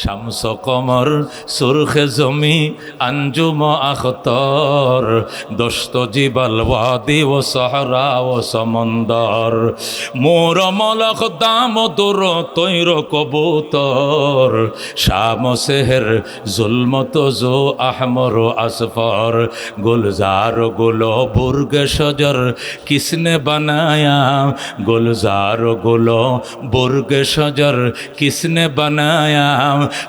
শামস কমর সুরখে জমি আঞ্জুম আখতর দোস্ত জিবাল ওয়াদি ও সাহরা ও সমন্দর মোর মলক দাম দোর তৈর কবুতর শাম সেহের জুলমত জো আহমর আসফর গুলজার গুলো বুর্গ সজর কিসনে বানায়া गुलजार गुलो बुर्ग शजर किसने बनाया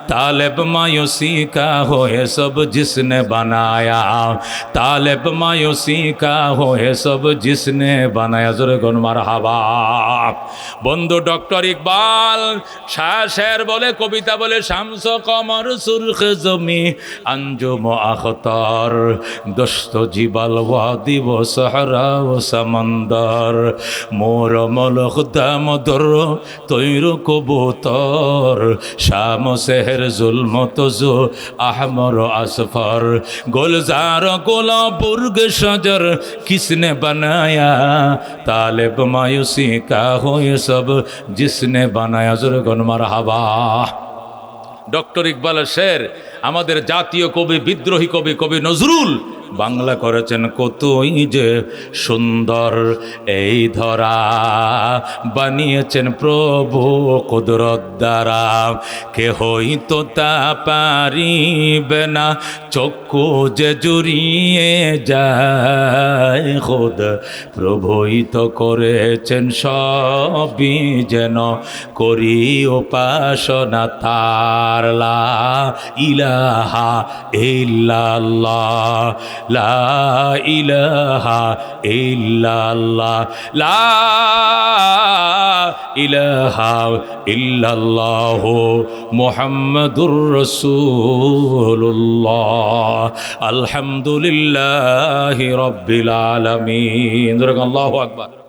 तालिब मायूसी का हो ये सब जिसने बनाया तालिब मायूसी का हो ये सब जिसने बनाया जोरे गुन मरहबा बंधु डॉक्टर इकबाल शायर बोले कविता बोले शामस कमर सुर्ख जमी अंजुम अख्तर दस्त जिबाल वादी व सहरा व समंदर मोर मलक दाम दर तैर कबूतर शाम सेहर जुल्मत जो अहमर असफर गुलजार गोला बुर्ग शजर किसने बनाया तालिब मायूसी का हो ये सब जिसने बनाया जुर्गन मरहबा डॉक्टर इकबाल शेर आमादेर जातीय कवि विद्रोही कवि कवि नजरुल बांगला करेছেন কতই যে সুন্দর এই ধরা বানিয়েছেন প্রভু কুদরত দ্বারা কেহই তো তা পারিবে না চক্ষু যে জুড়িয়ে যায় খোদ প্রভুই তো করেছেন সবই যেন করি উপাসনা তার লা ইলাহা ইল্লাল্লাহ লা ইলাহা ইল্লাল্লাহ লা ইলাহা ইল্লাল্লাহ মুহাম্মাদুর রাসূলুল্লাহ আলহামদুলিল্লাহি রাব্বিল আলামিন আল্লাহু আকবার।